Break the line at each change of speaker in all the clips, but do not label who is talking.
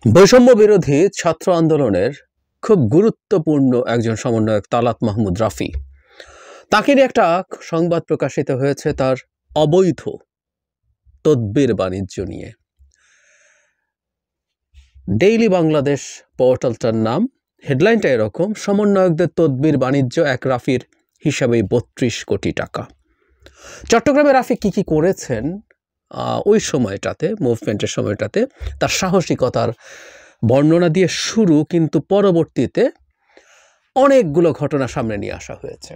বৈষম্য বিরোধী ছাত্র আন্দোলনের খুব গুরুত্বপূর্ণ একজন সমন্বয়ক তালাত মাহমুদ রাফি, তাকে নিয়ে একটা সংবাদ প্রকাশিত হয়েছে তার অবৈধ তদবির বাণিজ্য নিয়ে। ডেইলি বাংলাদেশ পোর্টালটার নাম, হেডলাইনটা এরকম: সমন্বয়কদের তদবির বাণিজ্য এক রাফির হিসাবে 32 কোটি টাকা। চট্টগ্রামে রাফি কি কি করেছেন ওই সময়টাতে, মুভমেন্টের সময়টাতে, তার সাহসিকতার বর্ণনা দিয়ে শুরু, কিন্তু পরবর্তীতে অনেকগুলো ঘটনা সামনে নিয়ে আসা হয়েছে।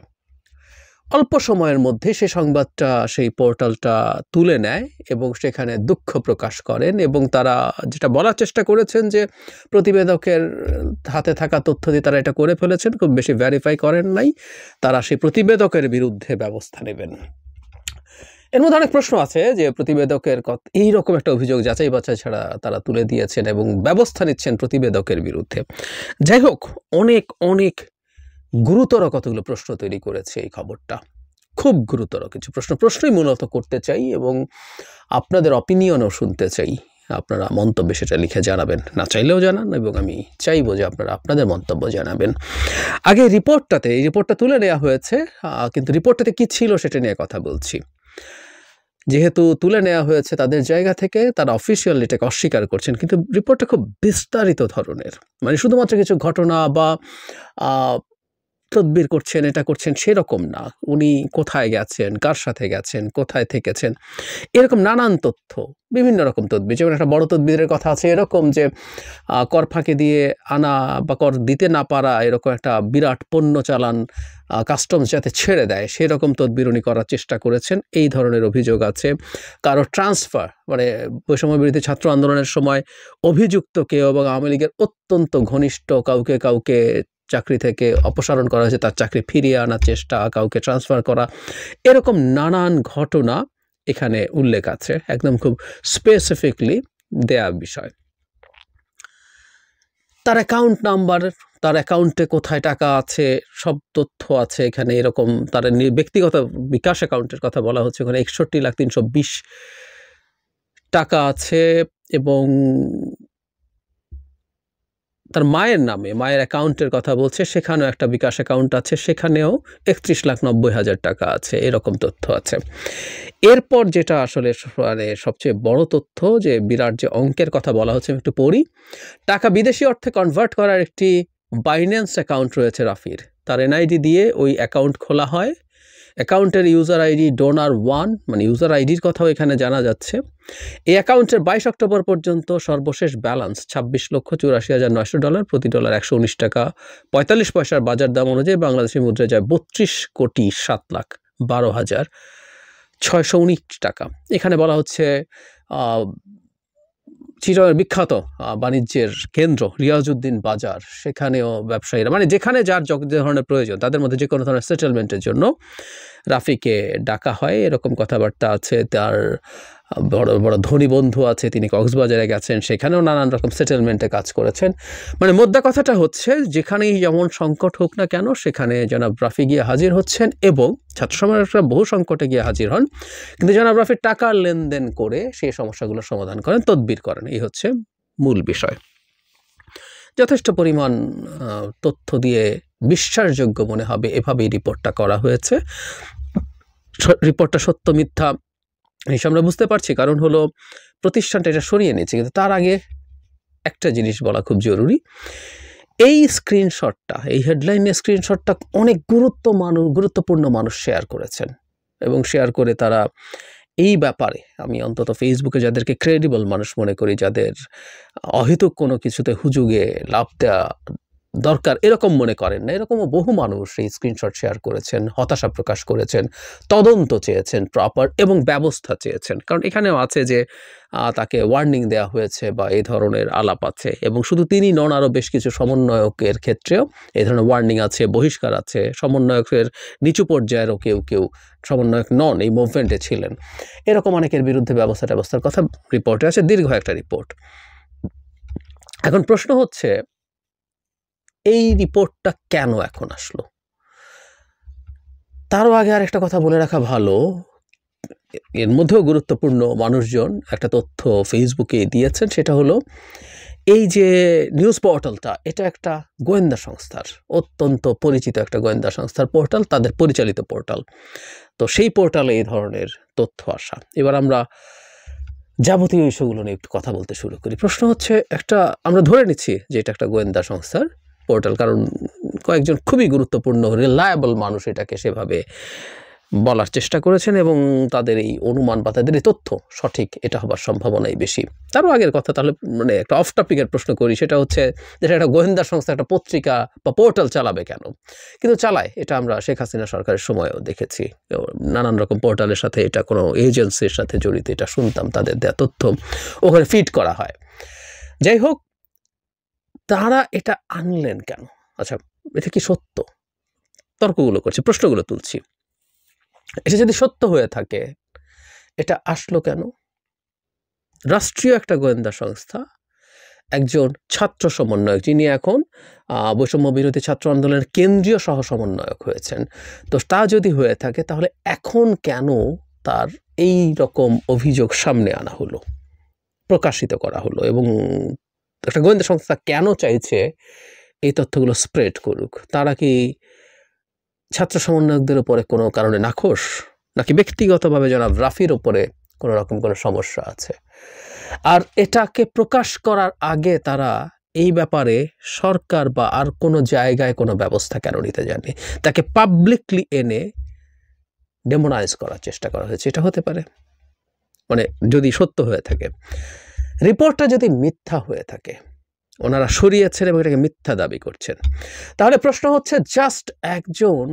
অল্প সময়ের মধ্যে সেই সংবাদটা সেই পোর্টালটা তুলে নেয় এবং সেখানে দুঃখ প্রকাশ করেন, এবং তারা যেটা বলার চেষ্টা করেছেন যে প্রতিবেদকের হাতে থাকা তথ্য দিয়ে তারা এটা করে ফেলেছেন, খুব বেশি ভেরিফাই করেন নাই, তারা সেই প্রতিবেদকের বিরুদ্ধে ব্যবস্থা নেবেন। এর মধ্যে অনেক প্রশ্ন আছে যে প্রতিবেদকের এইরকম একটা অভিযোগ যাচাই বাছাই ছাড়া তারা তুলে দিয়েছেন এবং ব্যবস্থা নিচ্ছেন প্রতিবেদকের বিরুদ্ধে। যাই হোক, অনেক অনেক গুরুতর কতগুলো প্রশ্ন তৈরি করেছে এই খবরটা। খুব গুরুতর কিছু প্রশ্নই মূলত করতে চাই এবং আপনাদের অপিনিয়নও শুনতে চাই। আপনারা মন্তব্যে সেটা লিখে জানাবেন, না চাইলেও জানান, এবং আমি চাইবো যে আপনারা আপনাদের মন্তব্য জানাবেন। আগে এই রিপোর্টটা তুলে নেওয়া হয়েছে, কিন্তু রিপোর্টটাতে কি ছিল সেটা নিয়ে কথা বলছি। যেহেতু তুলে নেওয়া হয়েছে তাদের জায়গা থেকে, তারা অফিসিয়ালি এটাকে অস্বীকার করছেন, কিন্তু রিপোর্টটা খুব বিস্তারিত ধরনের, মানে শুধুমাত্র কিছু ঘটনা বা তদবির করছেন, এটা করছেন সেরকম না। উনি কোথায় গেছেন, কার সাথে গেছেন, কোথায় থেকেছেন, এরকম নানান তথ্য, বিভিন্ন রকম তদবির। যেমন একটা বড় তদবিরের কথা আছে এরকম যে কর ফাঁকি দিয়ে আনা বা কর দিতে না পারা এরকম একটা বিরাট পণ্য চালান কাস্টমস যাতে ছেড়ে দেয়, সেরকম তদবির উনি করার চেষ্টা করেছেন, এই ধরনের অভিযোগ আছে। কারো ট্রান্সফার, মানে বৈষম্য বিরোধী ছাত্র আন্দোলনের সময় অভিযুক্ত কেউ এবং আওয়ামী লীগের অত্যন্ত ঘনিষ্ঠ কাউকে চাকরি থেকে অপসারণ করা হয়েছে, তার চাকরি ফিরিয়ে আনার চেষ্টা, কাউকে ট্রান্সফার করা, এরকম নানান ঘটনা এখানে উল্লেখ আছে, একদম খুব স্পেসিফিকলি দেয়া বিষয়। তার অ্যাকাউন্ট নাম্বার, তার অ্যাকাউন্টে কোথায় টাকা আছে, সব তথ্য আছে এখানে। এরকম তার ব্যক্তিগত বিকাশ অ্যাকাউন্টের কথা বলা হচ্ছে, ওখানে 61,320 টাকা আছে, এবং তার মায়ের নামে, মায়ের অ্যাকাউন্টের কথা বলছে, সেখানেও একটা বিকাশ অ্যাকাউন্ট আছে, সেখানেও 31,90,000 টাকা আছে, এরকম তথ্য আছে। এরপর যেটা আসলে মানে সবচেয়ে বড় তথ্য, যে বিরাট যে অঙ্কের কথা বলা হচ্ছে, আমি একটু পড়ি। টাকা বিদেশি অর্থে কনভার্ট করার একটি বাইন্যান্স অ্যাকাউন্ট রয়েছে রাফির, তার এনআইডি দিয়ে ওই অ্যাকাউন্ট খোলা হয়। অ্যাকাউন্টের ইউজার আইডি ডোনার1, মানে ইউজার আইডির কথাও এখানে জানা যাচ্ছে। এই অ্যাকাউন্টের 22 অক্টোবর পর্যন্ত সর্বশেষ ব্যালেন্স $26,84,900, প্রতি ডলার 119 টাকা 45 পয়সার বাজার দাম অনুযায়ী বাংলাদেশি মুদ্রায় যায় 32,07,12,619 টাকা। এখানে বলা হচ্ছে চিটাগংয়ের বিখ্যাত বাণিজ্যের কেন্দ্র রিয়াজউদ্দিন বাজার, সেখানেও ব্যবসায়ীরা, মানে যেখানে যার যে ধরনের প্রয়োজন, তাদের মধ্যে যে কোনো ধরনের সেটেলমেন্টের জন্য রাফিকে ডাকা হয়, এরকম কথাবার্তা আছে। তার বড় বড় ধনী বন্ধু আছে, তিনি কক্সবাজারে গেছেন, সেখানেও নানান রকম সেটেলমেন্টে কাজ করেছেন। মানে মোদ্দা কথাটা হচ্ছে, যেখানেই যেমন সংকট হোক না কেন, সেখানে জনাব রাফি গিয়ে হাজির হচ্ছেন, এবং ছাত্র সমাজরা বহু সংকটে গিয়ে হাজির হন, কিন্তু জনাব রাফি টাকার লেনদেন করে সেই সমস্যাগুলো সমাধান করেন, তদবির করেন। এই হচ্ছে মূল বিষয়। যথেষ্ট পরিমাণ তথ্য দিয়ে বিশ্বাসযোগ্য মনে হবে এভাবেই রিপোর্টটা করা হয়েছে। রিপোর্টটা সত্য মিথ্যা হিসাব আমরা বুঝতে পারছি, কারণ হলো প্রতিষ্ঠানটা এটা সরিয়ে নিচ্ছে। কিন্তু তার আগে একটা জিনিস বলা খুব জরুরি। এই স্ক্রিনশটটা, এই হেডলাইনের স্ক্রিনশটটা অনেক গুরুত্বপূর্ণ মানুষ শেয়ার করেছেন, এবং শেয়ার করে তারা এই ব্যাপারে, আমি অন্তত ফেসবুকে যাদেরকে ক্রেডিবল মানুষ মনে করি, যাদের অহেতুক কোনো কিছুতে হুজুগে লাভ দেওয়া দরকার এরকম মনে করেন না, এরকমও বহু মানুষ এই স্ক্রিনশট শেয়ার করেছেন, হতাশা প্রকাশ করেছেন, তদন্ত চেয়েছেন প্রপার, এবং ব্যবস্থা চেয়েছেন। কারণ এখানেও আছে যে তাকে ওয়ার্নিং দেওয়া হয়েছে বা এই ধরনের আলাপ আছে, এবং শুধু তিনি নন, আরও বেশ কিছু সমন্বয়কের ক্ষেত্রেও এই ধরনের ওয়ার্নিং আছে, বহিষ্কার আছে। সমন্বয়কের নিচু পর্যায়েরও কেউ সমন্বয়ক নন, এই মুভমেন্টে ছিলেন, এরকম অনেকের বিরুদ্ধে ব্যবস্থার কথা রিপোর্টে আছে, দীর্ঘ একটা রিপোর্ট। এখন প্রশ্ন হচ্ছে, এই রিপোর্টটা কেন এখন আসলো? তারও আগে আর একটা কথা বলে রাখা ভালো, এর মধ্যেও গুরুত্বপূর্ণ মানুষজন একটা তথ্য ফেসবুকে দিয়েছেন, সেটা হলো এই যে নিউজ পোর্টালটা, এটা একটা গোয়েন্দা সংস্থার, অত্যন্ত পরিচিত একটা গোয়েন্দা সংস্থার পোর্টাল, তাদের পরিচালিত পোর্টাল। তো সেই পোর্টালে এই ধরনের তথ্য আসা। এবার আমরা যাবতীয় ইস্যুগুলো নিয়ে একটু কথা বলতে শুরু করি। প্রশ্ন হচ্ছে, আমরা ধরে নিচ্ছি যে এটা একটা গোয়েন্দা সংস্থার পোর্টাল, কারণ কয়েকজন খুবই গুরুত্বপূর্ণ রিলায়েবল মানুষ এটাকে সেভাবে বলার চেষ্টা করেছেন এবং তাদের এই অনুমান বা তাদের এই তথ্য সঠিক এটা হবার সম্ভাবনাই বেশি। তারও আগের কথা, তাহলে মানে একটা অফ টপিকের প্রশ্ন করি, সেটা হচ্ছে যেটা একটা গোয়েন্দা সংস্থা একটা পত্রিকা বা পোর্টাল চালাবে কেন? কিন্তু চালায়, এটা আমরা শেখ হাসিনা সরকারের সময়ও দেখেছি। নানান রকম পোর্টালের সাথে এটা কোনো এজেন্সির সাথে জড়িত, এটা শুনতাম, তাদের দেওয়া তথ্য ওখানে ফিড করা হয়। যাই হোক, তারা এটা আনলেন কেন? আচ্ছা, এটা কি সত্য? তর্কগুলো করছি, প্রশ্নগুলো তুলছি। এটা যদি সত্য হয়ে থাকে, এটা আসলো কেন? রাষ্ট্রীয় একটা গোয়েন্দা সংস্থা, একজন ছাত্র সমন্বয়ক, যিনি এখন বৈষম্য বিরোধী ছাত্র আন্দোলনের কেন্দ্রীয় সহ সমন্বয়ক হয়েছেন, তো তা যদি হয়ে থাকে, তাহলে এখন কেন তার এই রকম অভিযোগ সামনে আনা হলো, প্রকাশিত করা হলো, এবং একটা গোয়েন্দা সংস্থা কেন চাইছে এই তথ্যগুলো স্প্রেড করুক? তারা কি ছাত্র সমন্বয়কদের উপরে কোনো কারণে নাখোশ, নাকি ব্যক্তিগতভাবে জনাব রাফির উপরে কোনো রকম কোনো সমস্যা আছে? আর এটাকে প্রকাশ করার আগে তারা এই ব্যাপারে সরকার বা আর কোনো জায়গায় কোনো ব্যবস্থা কেন নিতে যায়নি? তাকে পাবলিকলি এনে ডেমোনাইজ করার চেষ্টা করা হয়েছে, এটা হতে পারে? মানে যদি সত্য হয়ে থাকে, রিপোর্টটা যদি মিথ্যা হয়ে থাকে, ওনারা সরিয়েছেন এবং এটাকে মিথ্যা দাবি করছেন, তাহলে প্রশ্ন হচ্ছে, জাস্ট একজন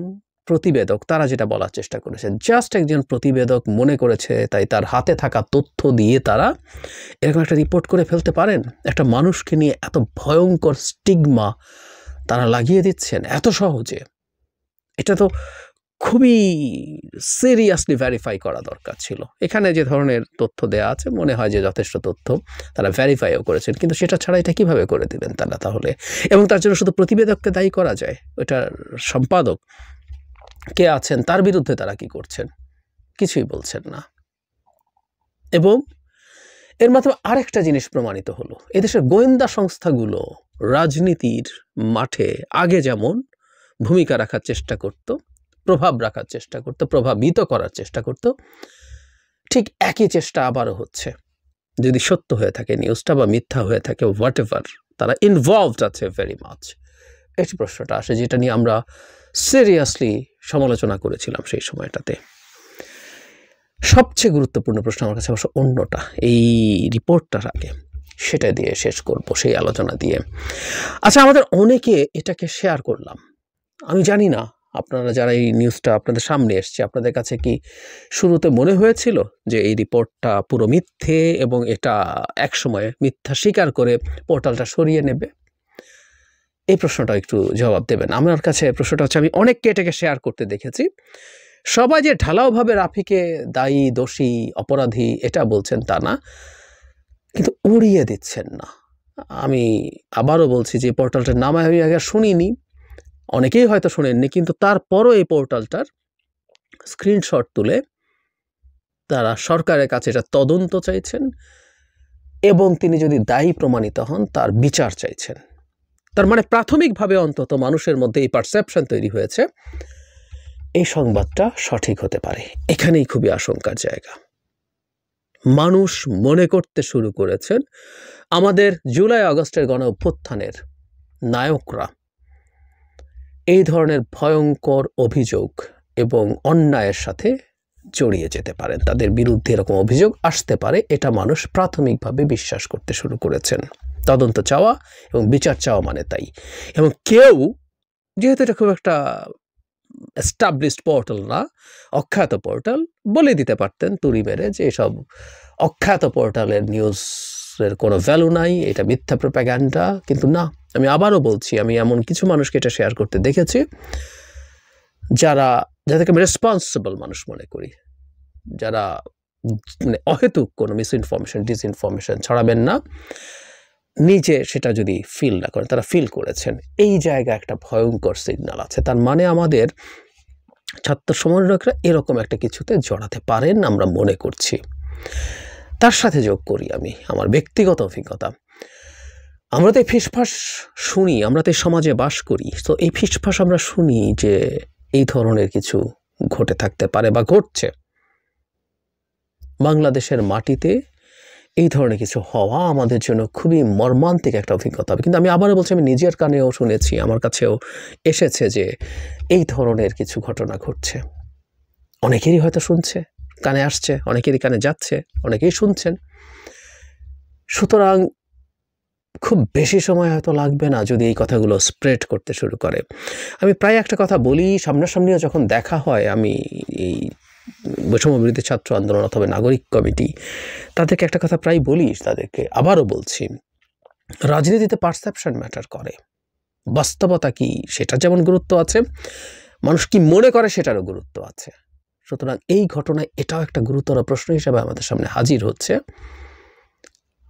প্রতিবেদক, তারা যেটা বলার চেষ্টা করেছে, জাস্ট একজন প্রতিবেদক মনে করেছে তাই তার হাতে থাকা তথ্য দিয়ে তারা এরকম একটা রিপোর্ট করে ফেলতে পারেন? একটা মানুষকে নিয়ে এত ভয়ঙ্কর স্টিগমা তারা লাগিয়ে দিচ্ছেন এত সহজে? এটা তো খুবই সিরিয়াসলি ভেরিফাই করা দরকার ছিল। এখানে যে ধরনের তথ্য দেয়া আছে, মনে হয় যে যথেষ্ট তথ্য তারা ভেরিফাইও করেছেন, কিন্তু সেটা ছাড়া এটা কিভাবে করে দিলেন তারা তাহলে? এবং তার জন্য শুধু প্রতিবেদককে দায়ী করা যায়? ওইটার সম্পাদক কে আছেন, তার বিরুদ্ধে তারা কি করছেন? কিছুই বলছেন না। এবং এর মাধ্যমে আরেকটা জিনিস প্রমাণিত হলো, এদেশের গোয়েন্দা সংস্থাগুলো রাজনীতির মাঠে আগে যেমন ভূমিকা রাখার চেষ্টা করত, প্রভাব রাখার চেষ্টা করত, প্রভাবিত করার চেষ্টা করত, ঠিক একই চেষ্টা আবারও হচ্ছে। যদি সত্য হয়ে থাকে নিউজটা বা মিথ্যা হয়ে থাকে, হোয়াট এভার, তারা ইনভলভড আছে ভেরি মাচ। এই প্রশ্নটা আসে, যেটা নিয়ে আমরা সিরিয়াসলি সমালোচনা করেছিলাম সেই সময়টাতে। সবচেয়ে গুরুত্বপূর্ণ প্রশ্ন আমার কাছে অবশ্য অন্যটা, এই রিপোর্টটার আগে সেটা দিয়ে শেষ করব, সেই আলোচনা দিয়ে। আচ্ছা, আমাদের অনেকে এটাকে শেয়ার করলাম, আমি জানি না আপনারা যারা এই নিউজটা আপনাদের সামনে এসছে, আপনাদের কাছে কি শুরুতে মনে হয়েছিল যে এই রিপোর্টটা পুরো মিথ্যে এবং এটা একসময় মিথ্যা স্বীকার করে পোর্টালটা সরিয়ে নেবে? এই প্রশ্নটা একটু জবাব দেবেন। আমার কাছে প্রশ্নটা হচ্ছে, আমি অনেককে এটাকে শেয়ার করতে দেখেছি, সবাই যে ঢালাওভাবে রাফিকে দায়ী, দোষী, অপরাধী এটা বলছেন তা না, কিন্তু উড়িয়ে দিচ্ছেন না। আমি আবারও বলছি যে পোর্টালটার নাম আমি আগে শুনিনি, অনেকেই হয়তো শোনেননি, কিন্তু তারপরও এই পোর্টালটার স্ক্রিনশট তুলে তারা সরকারের কাছে এটা তদন্ত চাইছেন এবং তিনি যদি দায়ী প্রমাণিত হন তার বিচার চাইছেন। তার মানে প্রাথমিকভাবে অন্তত মানুষের মধ্যে এই পারসেপশন তৈরি হয়েছে এই সংবাদটা সঠিক হতে পারে। এখানেই খুবই আশঙ্কার জায়গা। মানুষ মনে করতে শুরু করেছেন আমাদের জুলাই আগস্টের গণ অভ্যুত্থানের নায়করা এই ধরনের ভয়ঙ্কর অভিযোগ এবং অন্যায়ের সাথে জড়িয়ে যেতে পারেন, তাদের বিরুদ্ধে এরকম অভিযোগ আসতে পারে, এটা মানুষ প্রাথমিকভাবে বিশ্বাস করতে শুরু করেছেন। তদন্ত চাওয়া এবং বিচার চাওয়া মানে তাই। এবং কেউ, যেহেতু এটা খুব একটা এস্টাবলিশড পোর্টাল না, অখ্যাত পোর্টাল, বলে দিতে পারতেন তুড়ি মেরে যে এসব অখ্যাত পোর্টালের নিউজের কোনো ভ্যালু নাই, এটা মিথ্যা প্রোপাগ্যান্ডা। কিন্তু না, আমি আবারও বলছি, আমি এমন কিছু মানুষকে এটা শেয়ার করতে দেখেছি যাদেরকে আমি রেসপন্সিবল মানুষ মনে করি, যারা মানে অহেতুক কোনো মিসইনফরমেশন, ডিসইনফরমেশন ছড়াবেন না, নিজে সেটা যদি ফিল না করেন, তারা ফিল করেছেন। এই জায়গায় একটা ভয়ঙ্কর সিগন্যাল আছে। তার মানে আমাদের ছাত্র সমন্বয়করা এরকম একটা কিছুতে জড়াতে পারেন আমরা মনে করছি। তার সাথে যোগ করি আমি আমার ব্যক্তিগত অভিজ্ঞতা। আমরা তো এই ফিসফাস শুনি, আমরা তো এই সমাজে বাস করি, তো এই ফিসফাস আমরা শুনি যে এই ধরনের কিছু ঘটে থাকতে পারে বা ঘটছে। বাংলাদেশের মাটিতে এই ধরনের কিছু হওয়া আমাদের জন্য খুবই মর্মান্তিক একটা অভিজ্ঞতা হবে। কিন্তু আমি আবারও বলছি, আমি নিজের কানেও শুনেছি, আমার কাছেও এসেছে যে এই ধরনের কিছু ঘটনা ঘটছে। অনেকেরই হয়তো শুনছে, কানে আসছে, অনেকেরই কানে যাচ্ছে, অনেকেই শুনছেন। সুতরাং খুব বেশি সময় হয়তো লাগবে না যদি এই কথাগুলো স্প্রেড করতে শুরু করে। আমি প্রায় একটা কথা বলি, সামনাসামনিও যখন দেখা হয়, আমি এই বৈষম্য বিরোধী ছাত্র আন্দোলন অথবা নাগরিক কমিটি, তাদেরকে একটা কথা প্রায় বলি, তাদেরকে আবারও বলছি, রাজনীতিতে পারসেপশন ম্যাটার করে। বাস্তবতা কি সেটা যেমন গুরুত্ব আছে, মানুষ কি মনে করে সেটারও গুরুত্ব আছে। সুতরাং এই ঘটনায় এটাও একটা গুরুতর প্রশ্ন হিসেবে আমাদের সামনে হাজির হচ্ছে।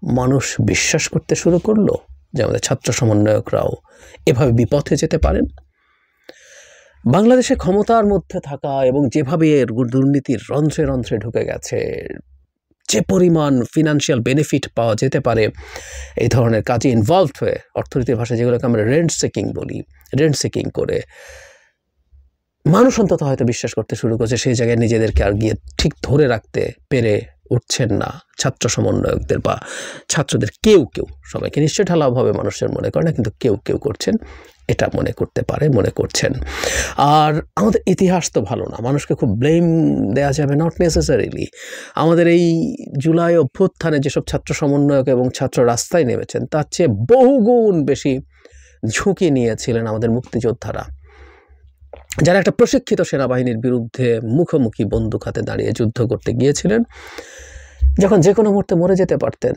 মানুষ বিশ্বাস করতে শুরু করলো যে আমাদের ছাত্র সমন্বয়করাও এভাবে বিপথে যেতে পারেন। বাংলাদেশে ক্ষমতার মধ্যে থাকা এবং যেভাবে এর দুর্নীতির রন্ধ্রে রন্ধ্রে ঢুকে গেছে, যে পরিমাণ ফিনান্সিয়াল বেনিফিট পাওয়া যেতে পারে এই ধরনের কাজে ইনভলভড হয়ে, অর্থনীতির ভাষায় যেগুলোকে আমরা রেন্ট সিকিং বলি, রেন্ট সিকিং করে মানুষ অন্তত হয়তো বিশ্বাস করতে শুরু করছে সেই জায়গায় নিজেদেরকে আর গিয়ে ঠিক ধরে রাখতে পেরে উঠছেন না ছাত্র সমন্বয়কদের বা ছাত্রদের কেউ কেউ। সবাইকে নিশ্চয় ঢালাওভাবে মানুষের মনে করে না, কিন্তু কেউ কেউ করছেন, এটা মনে করতে পারে, মনে করছেন। আর আমাদের ইতিহাস তো ভালো না, মানুষকে খুব ব্লেম দেওয়া যাবে, নট নেসেসারিলি। আমাদের এই জুলাই অভ্যুত্থানে যেসব ছাত্র সমন্বয়ক এবং ছাত্র রাস্তায় নেমেছেন, তার চেয়ে বহুগুণ বেশি ঝুঁকি নিয়েছিলেন আমাদের মুক্তিযোদ্ধারা, যারা একটা প্রশিক্ষিত সেনাবাহিনীর বিরুদ্ধে মুখোমুখি বন্দুক হাতে দাঁড়িয়ে যুদ্ধ করতে গিয়েছিলেন, যখন যে কোনো মুহূর্তে মরে যেতে পারতেন।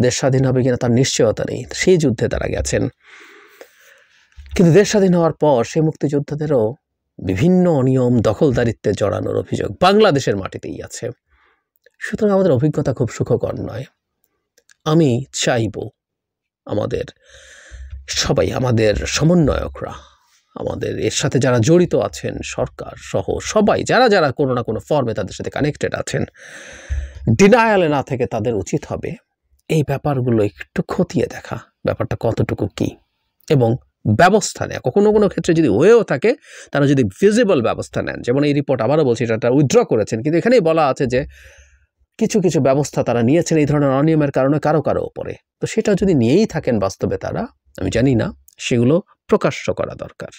দেশ স্বাধীন হবে কিনা তার নিশ্চয়তা নেই, সেই যুদ্ধে তারা গেছেন। কিন্তু দেশ স্বাধীন হওয়ার পর সেই মুক্তিযোদ্ধাদেরও বিভিন্ন অনিয়ম, দখলদারিত্বে জড়ানোর অভিযোগ বাংলাদেশের মাটিতেই আছে। সুতরাং আমাদের অভিজ্ঞতা খুব সুখকর নয়। আমি চাইব আমাদের সবাই, আমাদের সমন্বয়করা, আমাদের এর সাথে যারা জড়িত আছেন, সরকার সহ সবাই, যারা যারা কোনো না কোনো ফর্মে তাদের সাথে কানেক্টেড আছেন, ডিনায়ালে না থেকে তাদের উচিত হবে এই ব্যাপারগুলো একটু খতিয়ে দেখা, ব্যাপারটা কতটুকু কি, এবং ব্যবস্থা নেয়। কখনো কোনো ক্ষেত্রে যদি হয়েও থাকে, তারা যদি ভিজিবল ব্যবস্থা নেন। যেমন এই রিপোর্ট আবারও বলছি, এটা উইথড্র করেছেন, কিন্তু এখানেই বলা আছে যে কিছু কিছু ব্যবস্থা তারা নিয়েছেন এই ধরনের অনিয়মের কারণে কারো কারো ওপরে। তো সেটা যদি নিয়েই থাকেন বাস্তবে তারা, আমি জানি না, সেগুলো প্রকাশ্য করা দরকার।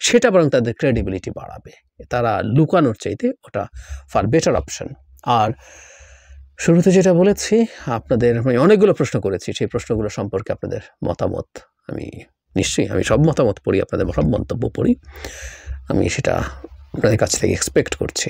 সেটা বরং তাদের ক্রেডিবিলিটি বাড়াবে। তারা লুকানোর চাইতে ওটা ফার বেটার অপশন। আর শুরুতে যেটা বলেছি, আপনাদের অনেকগুলো প্রশ্ন করেছি, সেই প্রশ্নগুলো সম্পর্কে আপনাদের মতামত আমি নিশ্চয়ই, আমি সব মতামত পড়ি, আপনাদের সব মন্তব্য পড়ি, আমি সেটা আপনাদের কাছ থেকে এক্সপেক্ট করছি।